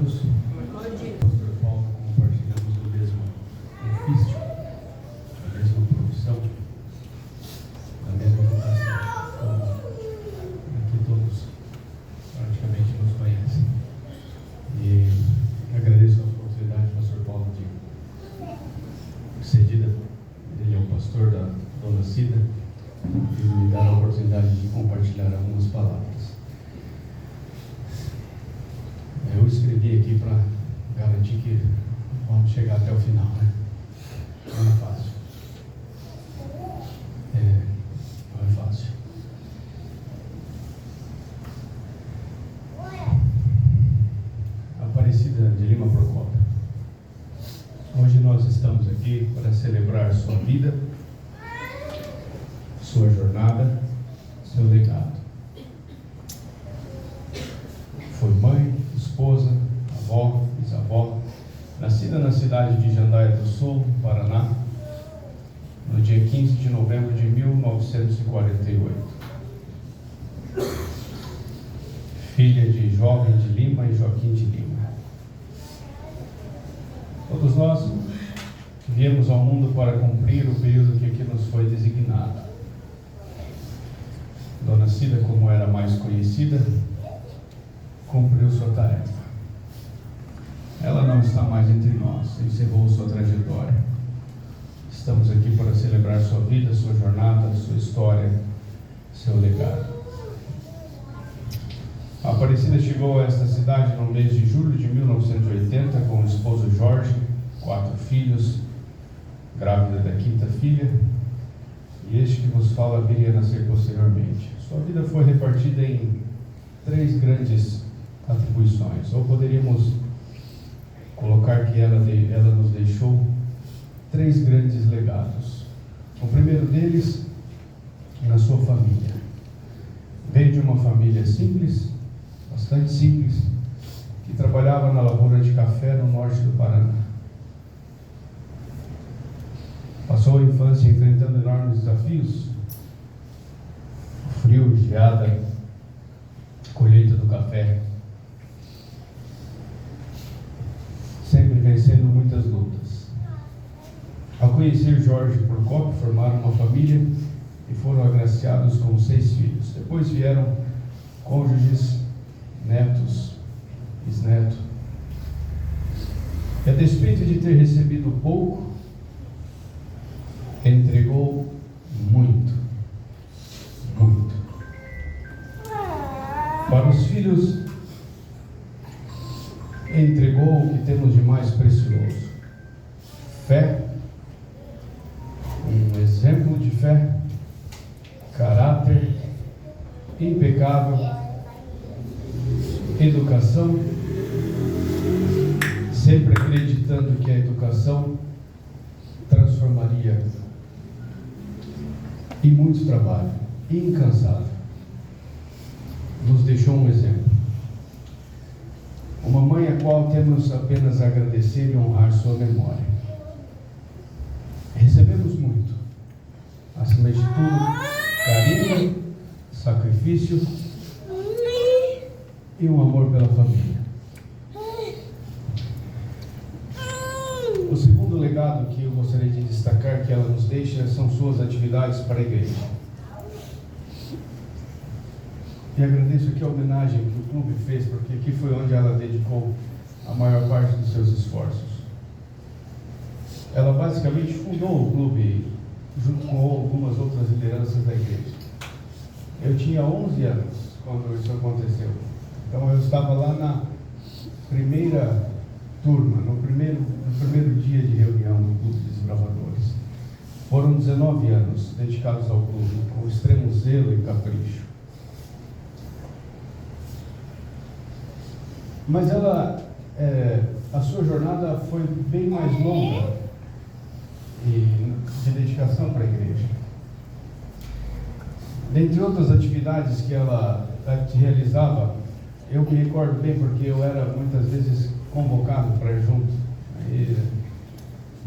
todos. Pastor Paulo, compartilhamos do mesmo ofício, da mesma profissão, da mesma vocação. Então, aqui todos praticamente nos conhecem. E agradeço a oportunidade, Pastor Paulo, de cedida. Ele é o pastor da Dona Cida, e me dar a oportunidade de compartilhar algumas palavras. Eu escrevi aqui para garantir que vamos chegar até o final, né? Não é fácil. Não é fácil. Aparecida de Lima Procópio. Hoje nós estamos aqui para celebrar sua vida, sua jornada, seu legado. Foi mãe, esposa, avó, bisavó, nascida na cidade de Jandaia do Sul, Paraná, no dia 15 de novembro de 1948. Filha de Jovem de Lima e Joaquim de Lima. Todos nós viemos ao mundo para cumprir o período que aqui nos foi designado. Dona Cida, como era mais conhecida, cumpriu sua tarefa. Ela não está mais entre nós, encerrou sua trajetória. Estamos aqui para celebrar sua vida, sua jornada, sua história, seu legado. A Aparecida chegou a esta cidade no mês de julho de 1980 com o esposo Jorge, 4 filhos, grávida da 5ª filha, e este que vos fala viria a nascer posteriormente. Sua vida foi repartida em 3 grandes atribuições, ou poderíamos colocar que ela nos deixou 3 grandes legados. O primeiro deles, na sua família. Veio de uma família simples, bastante simples, que trabalhava na lavoura de café no norte do Paraná. Passou a infância enfrentando enormes desafios, frio, geada, colheita do café, sempre vencendo muitas lutas. Ao conhecer Jorge Procópio, formaram uma família e foram agraciados com 6 filhos. Depois vieram cônjuges, netos, bisneto. E a despeito de ter recebido pouco, entregou muito, muito. Para os filhos, entregou o que temos de mais precioso: fé, um exemplo de fé, caráter impecável, educação, sempre acreditando que a educação transformaria, e muito trabalho, incansável. Nos deixou um exemplo. Uma mãe a qual temos apenas a agradecer e honrar sua memória. Recebemos muito, acima de tudo, carinho, sacrifício e um amor pela família. O segundo legado que eu gostaria de destacar que ela nos deixa são suas atividades para a igreja. E agradeço aqui a homenagem que o clube fez, porque aqui foi onde ela dedicou a maior parte dos seus esforços. Ela basicamente fundou o clube junto com algumas outras lideranças da igreja. Eu tinha 11 anos quando isso aconteceu. Então eu estava lá na primeira turma, no primeiro dia de reunião do Clube de Desbravadores. Foram 19 anos dedicados ao clube, com extremo zelo e capricho. Mas a sua jornada foi bem mais longa e de dedicação para a igreja. Dentre outras atividades que ela realizava, eu me recordo bem porque eu era muitas vezes convocado para ir junto.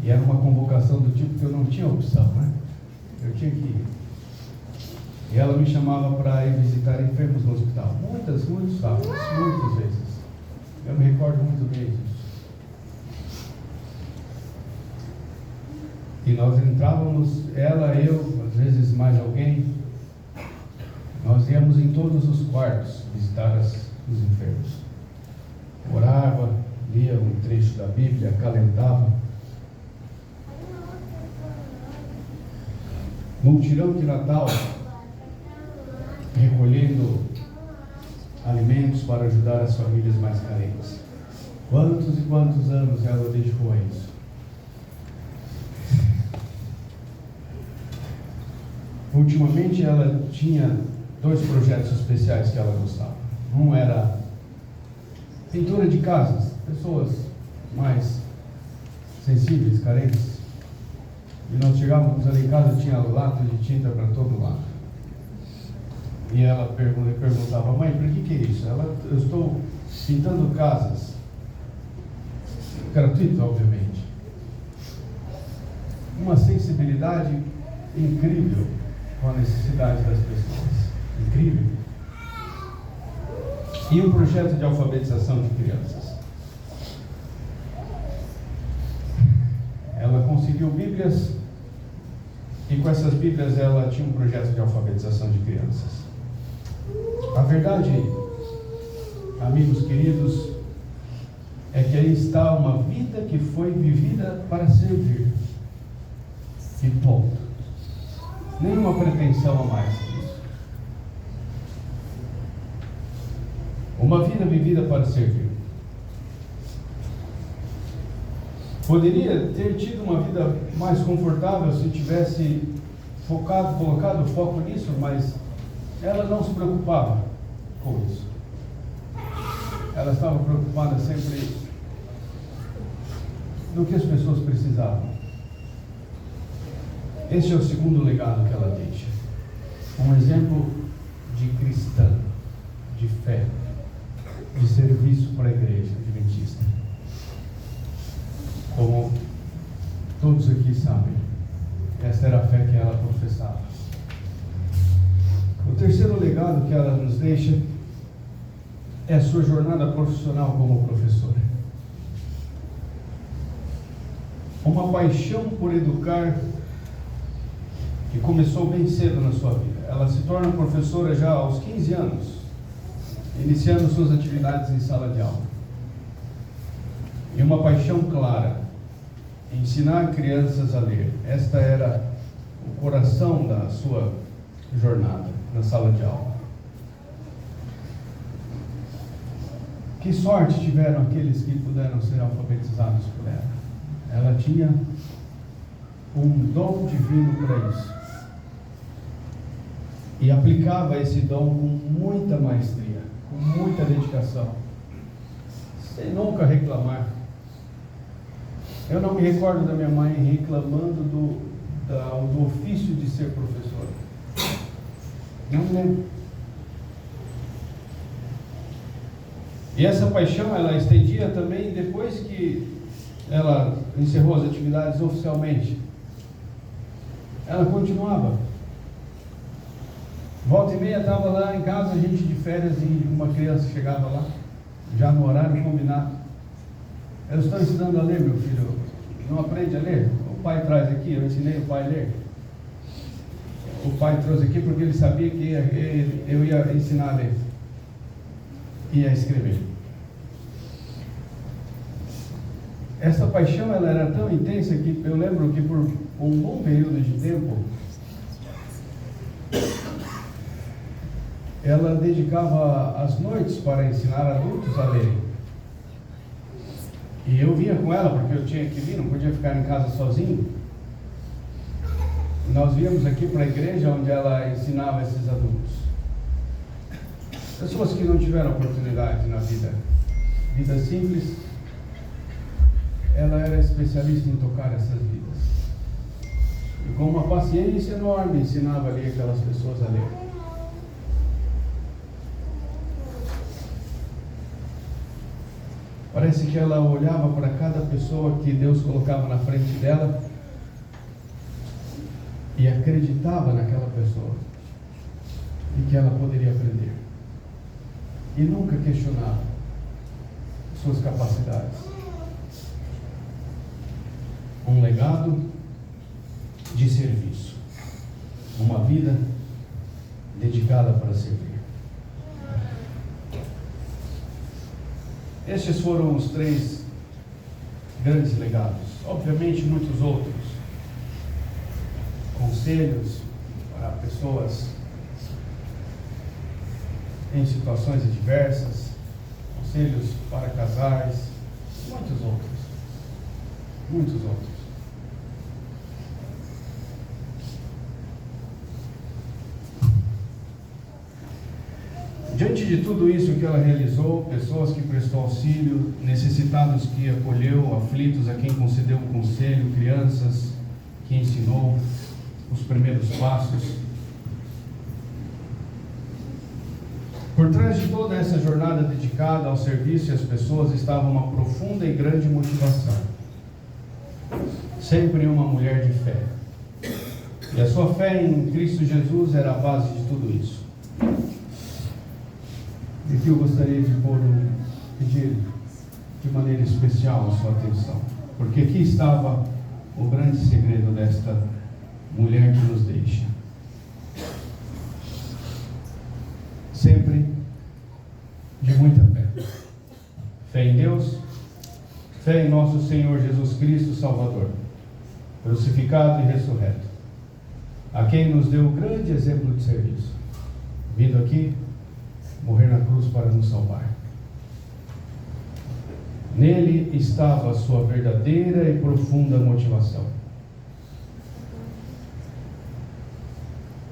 E era uma convocação do tipo que eu não tinha opção, né? Eu tinha que ir. E ela me chamava para ir visitar enfermos no hospital. Muitos sábados, muitas vezes. Eu me recordo muito do mês isso. E nós entrávamos, ela, eu, às vezes mais alguém, nós íamos em todos os quartos visitar os enfermos. Orava, lia um trecho da Bíblia, acalentava. Multirão de Natal, recolhendo alimentos para ajudar as famílias mais carentes. Quantos e quantos anos ela dedicou a isso? Ultimamente ela tinha 2 projetos especiais que ela gostava. Um era pintura de casas, pessoas mais sensíveis, carentes. E nós chegávamos ali em casa, tinha lata de tinta para todo lado. E ela perguntava: mãe, por que é isso? Eu estou pintando casas. Gratuito, obviamente. Uma sensibilidade incrível com a necessidade das pessoas. Incrível. E um projeto de alfabetização de crianças. Ela conseguiu Bíblias, e com essas Bíblias ela tinha um projeto de alfabetização de crianças. A verdade, amigos queridos, é que aí está uma vida que foi vivida para servir. E ponto. Nenhuma pretensão a mais disso. Uma vida vivida para servir. Poderia ter tido uma vida mais confortável se tivesse colocado foco nisso, mas ela não se preocupava com isso. Ela estava preocupada sempre no que as pessoas precisavam. Este é o segundo legado que ela deixa. Um exemplo de cristã, de fé, de serviço para a igreja adventista. Como todos aqui sabem, esta era a fé que ela professava. O terceiro legado que ela nos deixa é a sua jornada profissional como professora. Uma paixão por educar que começou bem cedo na sua vida. Ela se torna professora já aos 15 anos, iniciando suas atividades em sala de aula. E uma paixão clara, ensinar crianças a ler. Esta era o coração da sua jornada na sala de aula. Que sorte tiveram aqueles que puderam ser alfabetizados por ela. Ela tinha um dom divino para isso. E aplicava esse dom com muita maestria, com muita dedicação, sem nunca reclamar. Eu não me recordo da minha mãe reclamando do ofício de ser professora. Não me lembro. E essa paixão ela estendia também depois que ela encerrou as atividades oficialmente. Ela continuava. Volta e meia estava lá em casa, a gente de férias, e uma criança chegava lá, já no horário combinado. Eu estou ensinando a ler, meu filho. Não aprende a ler? O pai traz aqui, eu ensinei o pai a ler. O pai trouxe aqui porque ele sabia que eu ia ensinar a ler e a escrever. Essa paixão ela era tão intensa que eu lembro que por um bom período de tempo ela dedicava as noites para ensinar adultos a lerem. E eu vinha com ela porque eu tinha que vir, não podia ficar em casa sozinho. Nós víamos aqui para a igreja onde ela ensinava esses adultos. Pessoas que não tiveram oportunidade na vida simples, ela era especialista em tocar essas vidas. E com uma paciência enorme ensinava ali aquelas pessoas a ler. Parece que ela olhava para cada pessoa que Deus colocava na frente dela e acreditava naquela pessoa e que ela poderia aprender. E nunca questionava. suas capacidades. Um legado de serviço. Uma vida dedicada para servir. Estes foram os 3 grandes legados. Obviamente, muitos outros. Conselhos para pessoas em situações adversas. Conselhos para casais. Muitos outros. Muitos outros. Diante de tudo isso que ela realizou, pessoas que prestou auxílio, necessitados que acolheu, aflitos a quem concedeu um conselho, crianças que ensinou os primeiros passos. Por trás de toda essa jornada dedicada ao serviço e às pessoas estava uma profunda e grande motivação. Sempre uma mulher de fé. E a sua fé em Cristo Jesus era a base de tudo isso. E que eu gostaria de pedir de maneira especial a sua atenção. Porque aqui estava o grande segredo desta mulher que nos deixa. Sempre de muita fé. Fé em Deus, fé em nosso Senhor Jesus Cristo Salvador, crucificado e ressurreto, a quem nos deu o grande exemplo de serviço, vindo aqui morrer na cruz para nos salvar. Nele estava a sua verdadeira e profunda motivação.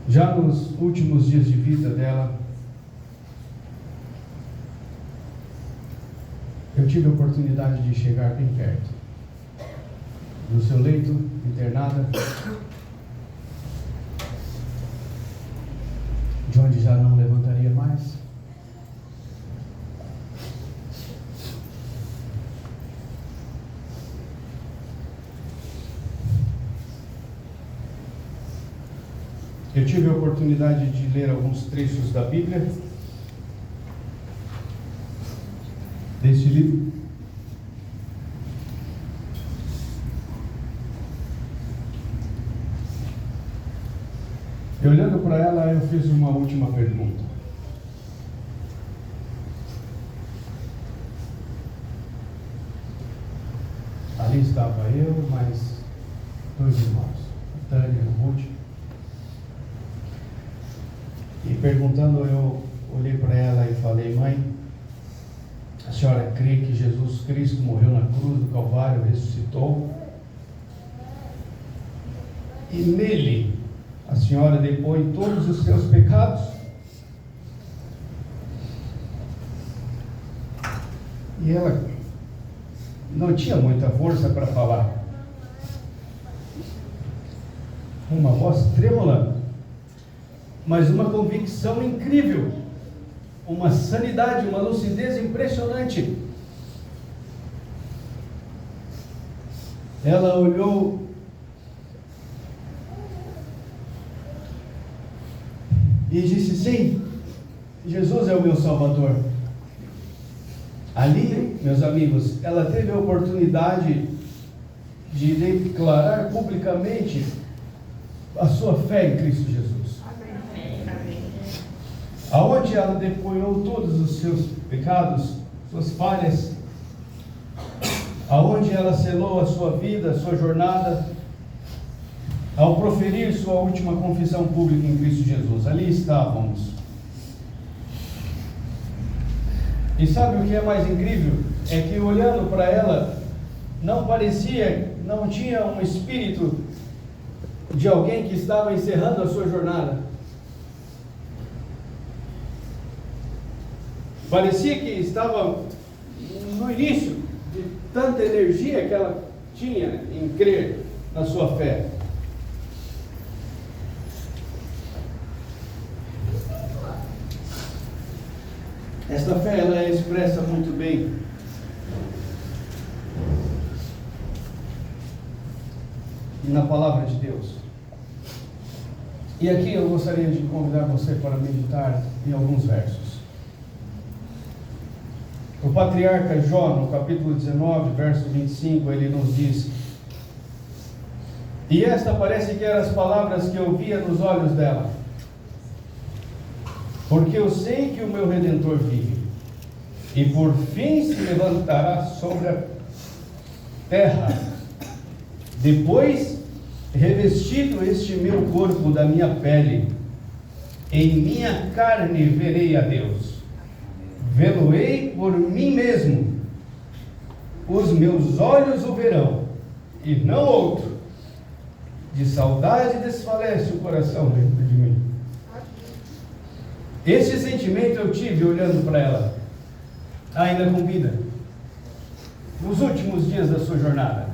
Já nos últimos dias de vida dela, eu tive a oportunidade de chegar bem perto do seu leito, internada, de onde já não levantaria mais. Eu tive a oportunidade de ler alguns trechos da Bíblia, deste livro. E olhando para ela, eu fiz uma última pergunta. Ali estava eu, mais 2 irmãos, a Tânia e a Ruth. E perguntando, eu olhei para ela e falei: mãe, a senhora crê que Jesus Cristo morreu na cruz do Calvário, ressuscitou? E nele a senhora depõe todos os seus pecados? E ela não tinha muita força para falar. Uma voz trêmula, mas uma convicção incrível, uma sanidade, uma lucidez impressionante. Ela olhou e disse: sim, Jesus é o meu Salvador. Ali, meus amigos, ela teve a oportunidade de declarar publicamente a sua fé em Cristo Jesus. Aonde ela depoiou todos os seus pecados, suas falhas, aonde ela selou a sua vida, a sua jornada, ao proferir sua última confissão pública em Cristo Jesus. Ali estávamos. E sabe o que é mais incrível? É que olhando para ela, não parecia, não tinha um espírito de alguém que estava encerrando a sua jornada. Parecia que estava no início de tanta energia que ela tinha em crer na sua fé. Esta fé, ela é expressa muito bem na palavra de Deus. E aqui eu gostaria de convidar você para meditar em alguns versos. O patriarca Jó, no capítulo 19, verso 25, ele nos diz: e esta parece que eram as palavras que eu via nos olhos dela, porque eu sei que o meu Redentor vive, e por fim se levantará sobre a terra. Depois, revestido este meu corpo da minha pele, em minha carne verei a Deus. Vê-lo-ei por mim mesmo. Os meus olhos o verão, e não outro. De saudade desfalece o coração dentro de mim. Esse sentimento eu tive olhando para ela, ainda com vida, nos últimos dias da sua jornada.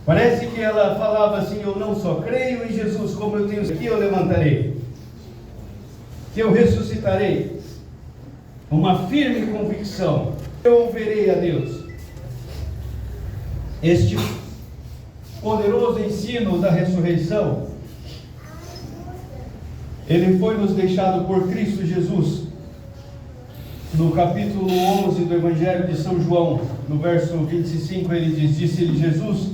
Parece que ela falava assim: eu não só creio em Jesus, como eu tenho que eu levantarei, que eu ressuscitarei. Uma firme convicção: eu verei a Deus. Este poderoso ensino da ressurreição, ele foi nos deixado por Cristo Jesus. No capítulo 11 do Evangelho de São João, no verso 25, ele diz: disse-lhe Jesus: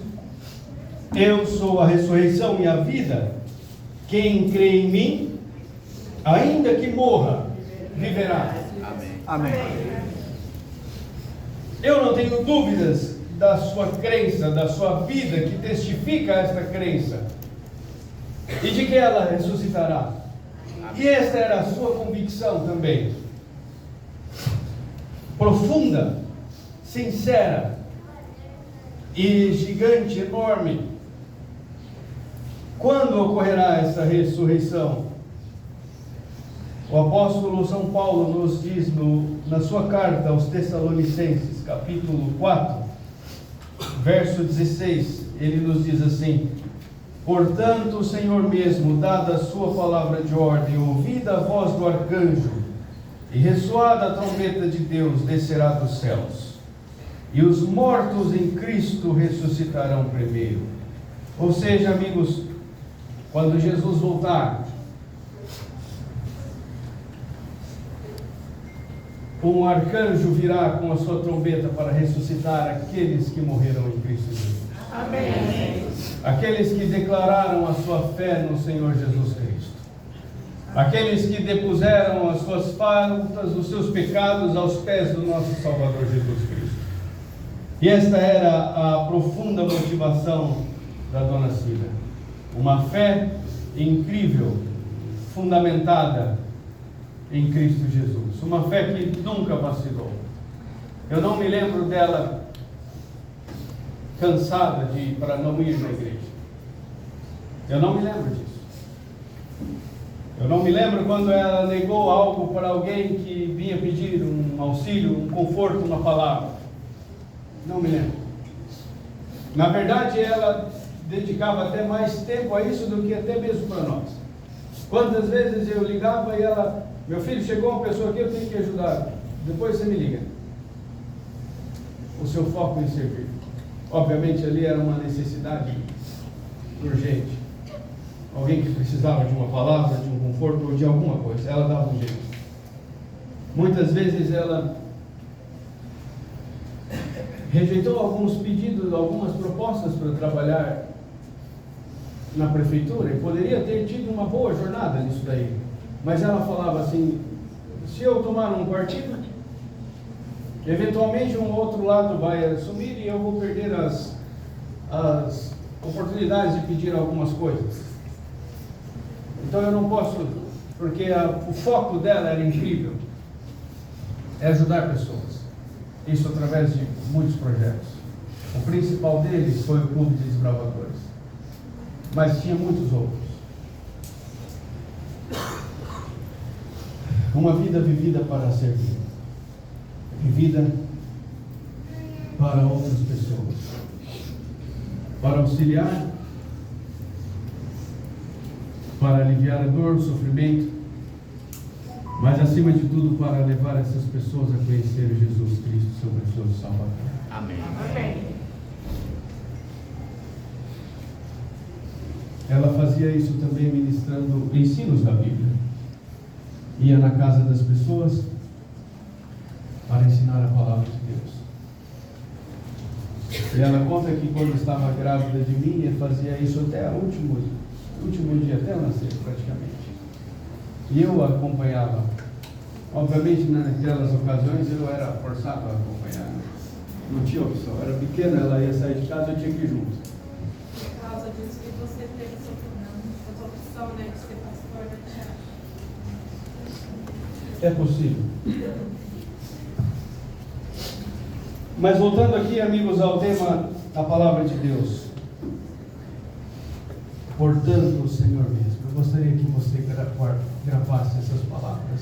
eu sou a ressurreição e a vida. Quem crê em mim, ainda que morra, viverá. Amém. Eu não tenho dúvidas da sua crença, da sua vida, que testifica esta crença, e de que ela ressuscitará. E esta era a sua convicção também, profunda, sincera e gigante, enorme. Quando ocorrerá essa ressurreição? O apóstolo São Paulo nos diz na sua carta aos Tessalonicenses, capítulo 4, verso 16, ele nos diz assim: portanto, o Senhor mesmo, dada a sua palavra de ordem, ouvida a voz do arcanjo e ressoada a trombeta de Deus, descerá dos céus, e os mortos em Cristo ressuscitarão primeiro. Ou seja, amigos, quando Jesus voltar, um arcanjo virá com a sua trombeta para ressuscitar aqueles que morreram em Cristo Jesus. Amém. Aqueles que declararam a sua fé no Senhor Jesus Cristo. Aqueles que depuseram as suas faltas, os seus pecados aos pés do nosso Salvador Jesus Cristo. E esta era a profunda motivação da Dona Cida. Uma fé incrível, fundamentada em Cristo Jesus. Uma fé que nunca vacilou. Eu não me lembro dela cansada para não ir na igreja. Eu não me lembro disso. Eu não me lembro quando ela negou algo para alguém que vinha pedir um auxílio, um conforto, uma palavra. Não me lembro. Na verdade, ela dedicava até mais tempo a isso do que até mesmo para nós. Quantas vezes eu ligava e ela: meu filho, chegou uma pessoa aqui, eu tenho que ajudar, depois você me liga. O seu foco em servir. Obviamente ali era uma necessidade urgente. Alguém que precisava de uma palavra, de um conforto ou de alguma coisa. Ela dava um jeito. Muitas vezes ela rejeitou alguns pedidos, algumas propostas para trabalhar na prefeitura, e poderia ter tido uma boa jornada nisso daí. Mas ela falava assim: se eu tomar um partido, eventualmente um outro lado vai assumir e eu vou perder as oportunidades de pedir algumas coisas. Então eu não posso, porque o foco dela era incrível, é ajudar pessoas. Isso através de muitos projetos. O principal deles foi o Clube de Desbravadores, mas tinha muitos outros. Uma vida vivida para servir, vivida para outras pessoas, para auxiliar, para aliviar a dor, o sofrimento, mas acima de tudo para levar essas pessoas a conhecer Jesus Cristo, seu precioso Salvador. Amém. Amém. Ela fazia isso também ministrando ensinos da Bíblia. Ia na casa das pessoas, para ensinar a palavra de Deus. E ela conta que quando estava grávida de mim, ele fazia isso até o último dia, até eu nascer praticamente. E eu acompanhava. Obviamente, naquelas ocasiões eu era forçado a acompanhar. Não tinha opção. Eu era pequena, ela ia sair de casa, eu tinha que ir junto. Por causa disso que você teve essa opção, né, de ser pastor da igreja. É possível. Mas voltando aqui, amigos, ao tema da palavra de Deus. Portanto, o Senhor mesmo. Eu gostaria que você gravasse essas palavras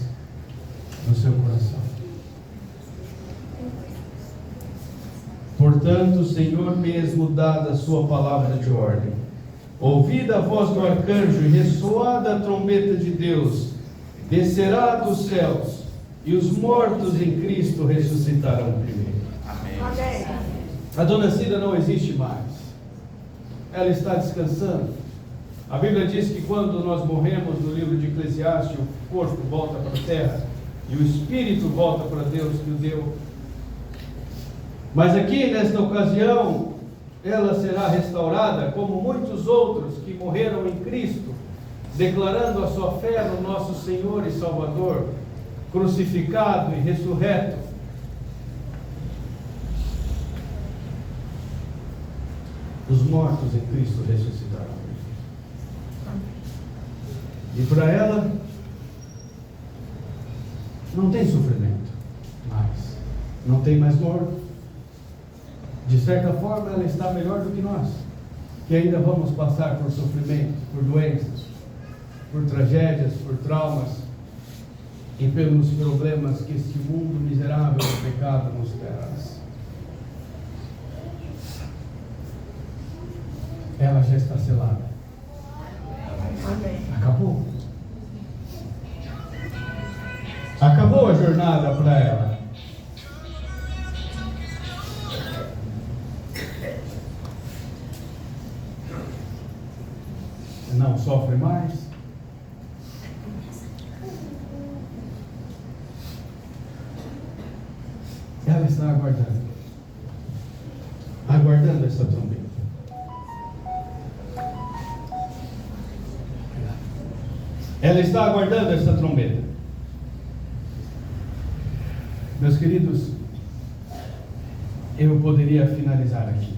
no seu coração. Portanto, o Senhor mesmo, dada a sua palavra de ordem, ouvida a voz do arcanjo e ressoada a trombeta de Deus, descerá dos céus, e os mortos em Cristo ressuscitarão primeiro. Amém. A dona Cida não existe mais. Ela está descansando. A Bíblia diz que quando nós morremos, no livro de Eclesiastes, o corpo volta para a terra e o espírito volta para Deus que o deu. Mas aqui, nesta ocasião, ela será restaurada, como muitos outros que morreram em Cristo, declarando a sua fé no nosso Senhor e Salvador, crucificado e ressurreto. Os mortos em Cristo ressuscitarão. E para ela, não tem sofrimento mais, não tem mais dor. De certa forma, ela está melhor do que nós, que ainda vamos passar por sofrimento, por doenças, por tragédias, por traumas e pelos problemas que este mundo miserável do pecado nos traz. Ela já está selada. Amém. Acabou. Acabou a jornada para ela. Não sofre mais. Ela está aguardando essa trombeta. Ela está aguardando essa trombeta. Meus queridos, eu poderia finalizar aqui,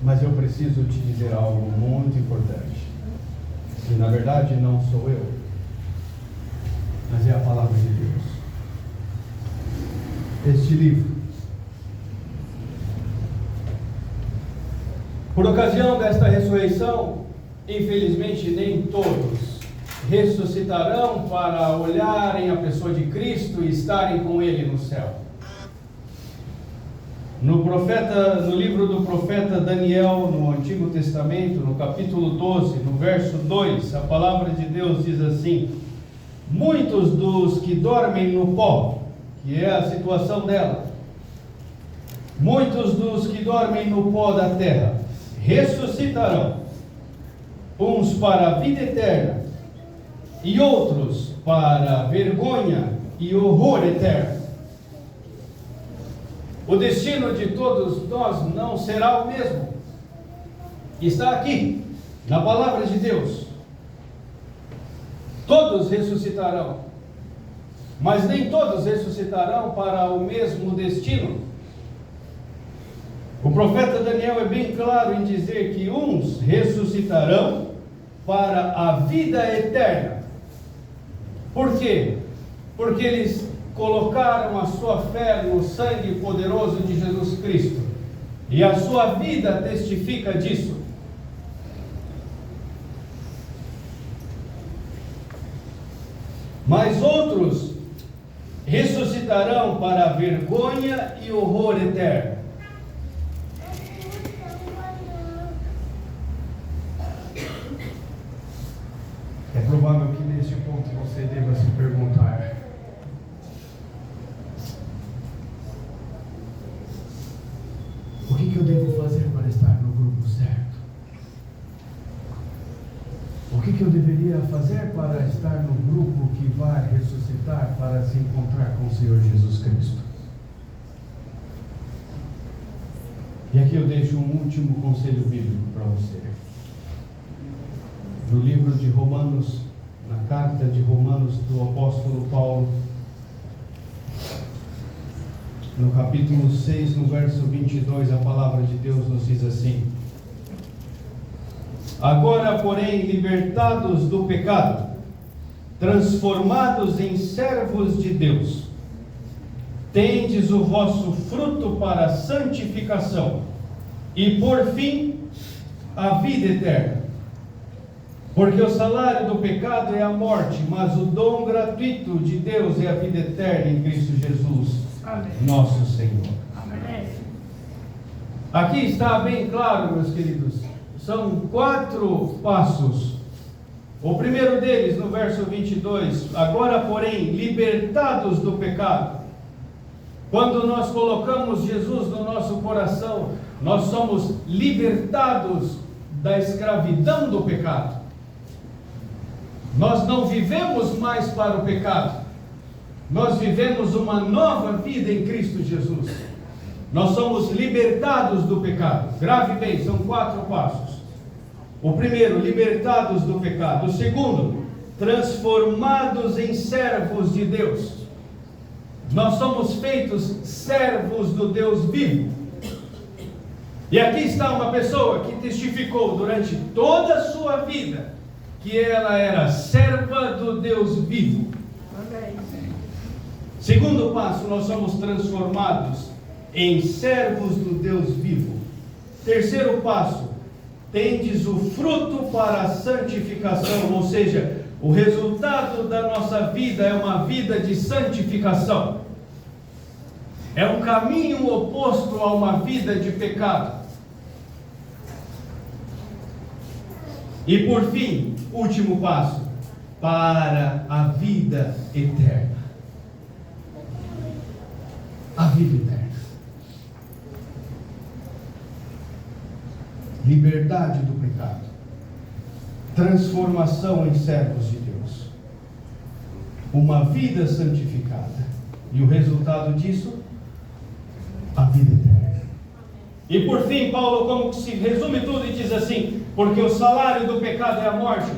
mas eu preciso te dizer algo muito importante. E na verdade não sou eu, mas é a palavra de Deus. Este livro, por ocasião desta ressurreição, infelizmente nem todos ressuscitarão para olharem a pessoa de Cristo e estarem com Ele no céu. No livro do profeta Daniel, no Antigo Testamento, no capítulo 12, no verso 2, a palavra de Deus diz assim: muitos dos que dormem no pó, que é a situação dela, muitos dos que dormem no pó da terra, ressuscitarão, uns para a vida eterna, e outros para vergonha e horror eterno. O destino de todos nós não será o mesmo. Está aqui, na palavra de Deus. Todos ressuscitarão, mas nem todos ressuscitarão para o mesmo destino. O profeta Daniel é bem claro em dizer que uns ressuscitarão para a vida eterna. Por quê? Porque eles colocaram a sua fé no sangue poderoso de Jesus Cristo, e a sua vida testifica disso. Mas outros ressuscitarão para a vergonha e horror eterno. É provável que neste ponto você deva se perguntar: o que eu devo fazer para estar no grupo certo? O que eu deveria fazer para estar no grupo que vai ressuscitar para se encontrar com o Senhor Jesus Cristo? E aqui eu deixo um último conselho bíblico para você. No livro de Romanos, na carta de Romanos do apóstolo Paulo, no capítulo 6, no verso 22, a palavra de Deus nos diz assim: agora, porém, libertados do pecado, transformados em servos de Deus, tendes o vosso fruto para a santificação e, por fim, a vida eterna. Porque o salário do pecado é a morte, mas o dom gratuito de Deus é a vida eterna em Cristo Jesus, amém, nosso Senhor. Amém. Aqui está bem claro, meus queridos, são 4 passos. O primeiro deles, no verso 22, agora, porém, libertados do pecado. Quando nós colocamos Jesus no nosso coração, nós somos libertados da escravidão do pecado. Nós não vivemos mais para o pecado. Nós vivemos uma nova vida em Cristo Jesus. Nós somos libertados do pecado. Grave bem, são 4 passos. O primeiro, libertados do pecado. O segundo, transformados em servos de Deus. Nós somos feitos servos do Deus vivo. E aqui está uma pessoa que testificou durante toda a sua vida que ela era serva do Deus vivo. Amém. Segundo passo, nós somos transformados em servos do Deus vivo. Terceiro passo, tendes o fruto para a santificação, ou seja, o resultado da nossa vida é uma vida de santificação. É um caminho oposto a uma vida de pecado. E por fim, último passo, para a vida eterna. A vida eterna. Liberdade do pecado. Transformação em servos de Deus. Uma vida santificada. E o resultado disso? A vida eterna. E por fim, Paulo como que se resume tudo e diz assim: porque o salário do pecado é a morte.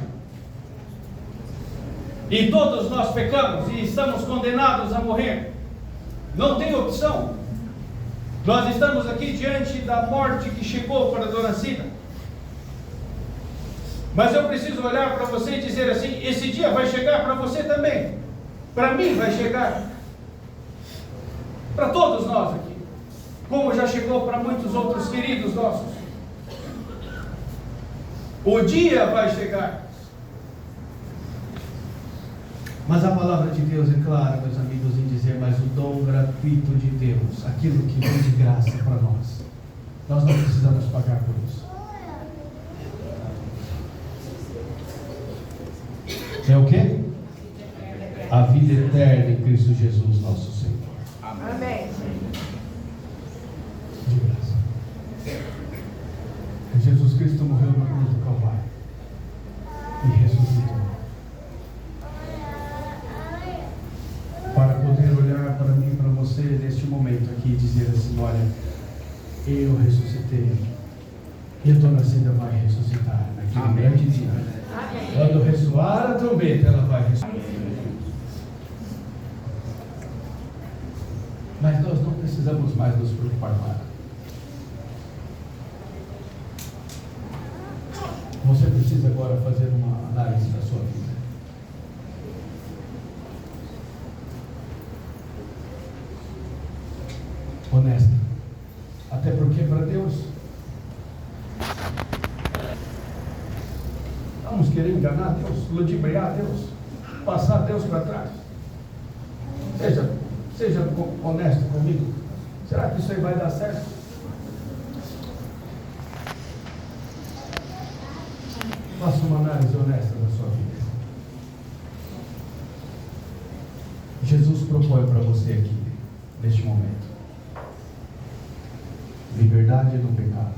E todos nós pecamos e estamos condenados a morrer. Não tem opção. Nós estamos aqui diante da morte que chegou para a dona Cida. Mas eu preciso olhar para você e dizer assim: esse dia vai chegar para você também. Para mim vai chegar. Para todos nós aqui. Como já chegou para muitos outros queridos nossos. O dia vai chegar. Mas a palavra de Deus é clara, meus amigos, em dizer: mas o dom gratuito de Deus, aquilo que vem de graça para nós, nós não precisamos pagar por isso. É o quê? A vida eterna em Cristo Jesus, nosso Senhor. Amém. De graça. Jesus Cristo morreu na cruz do Calvário e ressuscitou para poder olhar para mim e para você neste momento aqui e dizer assim: olha, eu ressuscitei e a dona Cida vai ressuscitar naquele grande dia. Quando ressoar a trombeta, ela vai ressuscitar. Mas nós não precisamos mais nos preocupar com ela. Você precisa agora fazer uma análise da sua vida. Honesta. Até porque para Deus, vamos querer enganar Deus, ludibriar Deus, passar Deus para trás. Seja honesto comigo. Será que isso aí vai dar certo? Faça uma análise honesta da sua vida. Jesus propõe para você aqui, neste momento, liberdade do pecado,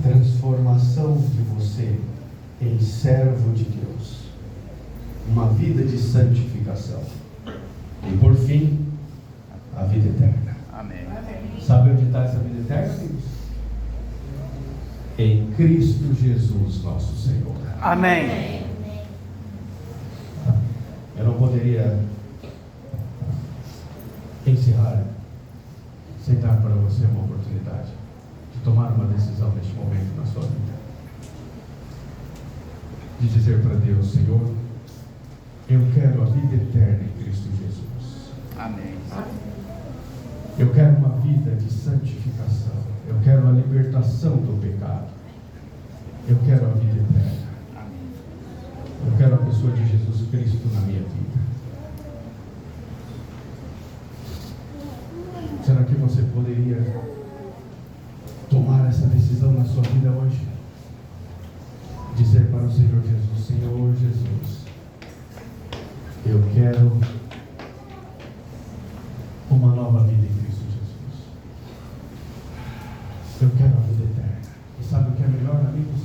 transformação de você em servo de Deus, uma vida de santificação e, por fim, a vida eterna. Amém. Sabe onde está essa vida eterna, amigos? Em Cristo Jesus, nosso Senhor. Amém. Eu não poderia encerrar sem dar para você uma oportunidade de tomar uma decisão neste momento na sua vida. De dizer para Deus: Senhor, eu quero a vida eterna em Cristo Jesus. Amém. Eu quero uma vida de santificação. Eu quero a libertação do pecado. Eu quero a vida eterna. Amém. Eu quero a pessoa de Jesus Cristo na minha vida. Será que você poderia tomar essa decisão na sua vida hoje? Dizer para o Senhor Jesus: Senhor Jesus, eu quero uma nova vida em Cristo Jesus. Eu quero a vida eterna. E sabe o que é melhor, amigos?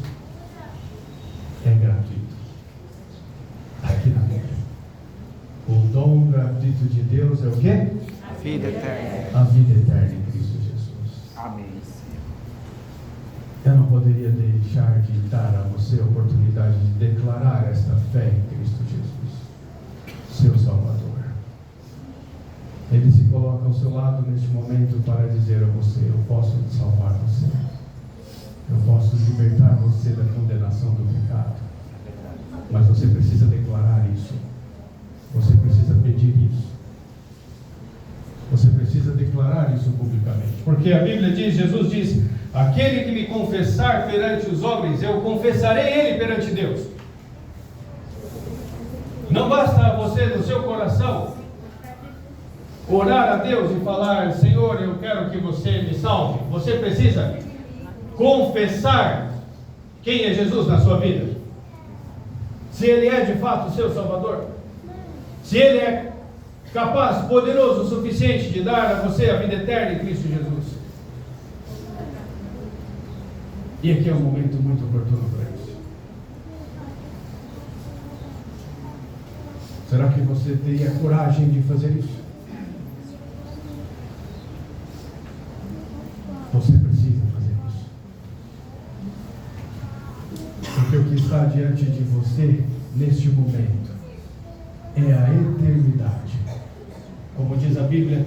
É gratuito. Aqui na Bíblia. O dom gratuito de Deus é o quê? A vida eterna. A vida eterna em Cristo Jesus. Amém. Eu não poderia deixar de dar a você a oportunidade de declarar esta fé em Cristo Jesus, seu Salvador. Ele se coloca ao seu lado neste momento para dizer a você: eu posso salvar você. Eu posso libertar você da condenação do pecado. Mas você precisa declarar isso. Você precisa pedir isso. Você precisa declarar isso publicamente. Porque a Bíblia diz, Jesus diz: aquele que me confessar perante os homens, eu confessarei ele perante Deus. Não basta você, no seu coração, orar a Deus e falar: Senhor, eu quero que você me salve. Você precisa confessar quem é Jesus na sua vida. Se Ele é de fato o seu Salvador. Se Ele é capaz, poderoso o suficiente de dar a você a vida eterna em Cristo Jesus. E aqui é um momento muito oportuno para isso. Será que você teria coragem de fazer isso? Você precisa fazer isso. Porque o que está diante de você, neste momento, é a eternidade. Como diz a Bíblia,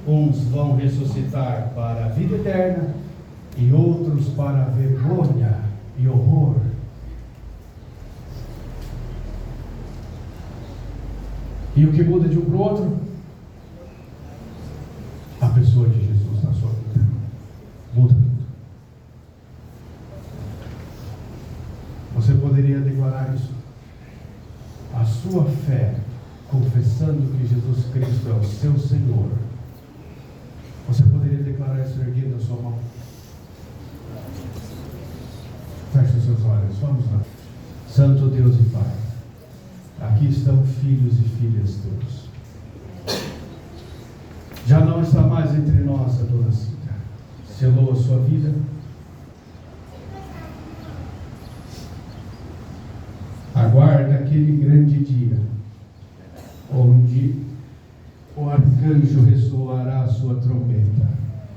uns vão ressuscitar para a vida eterna e outros para a vergonha e horror. E o que muda de um para o outro? A pessoa de Jesus na sua vida. Muda tudo. Você poderia declarar isso? A sua fé, confessando que Jesus Cristo é o seu Senhor. Você poderia declarar isso erguendo a sua mão? Feche os seus olhos, vamos lá. Santo Deus e Pai, aqui estão filhos e filhas teus. Já não está mais entre nós a dona Cida. Selou a sua vida. Aguarda aquele grande dia, onde o arcanjo ressoará a sua trombeta.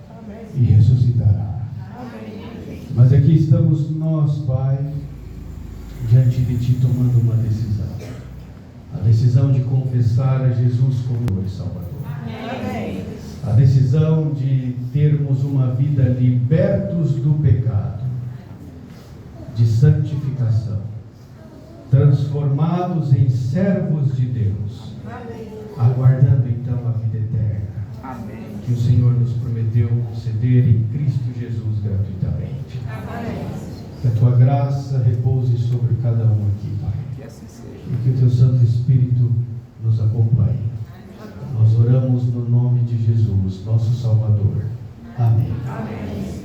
Amém. E ressuscitará. Amém. Mas aqui estamos nós, Pai, diante de Ti, tomando uma decisão. A decisão de confessar a Jesus como Senhor e Salvador. Amém. A decisão de termos uma vida libertos do pecado, de santificação, transformados em servos de Deus. Amém. Aguardando então a vida eterna. Amém. Que o Senhor nos prometeu conceder em Cristo Jesus gratuitamente. Amém. Que a Tua graça repouse sobre cada um aqui, Pai. Que assim seja. E que o Teu Santo Espírito nos acompanhe. Nós oramos no nome de Jesus, nosso Salvador. Amém. Amém.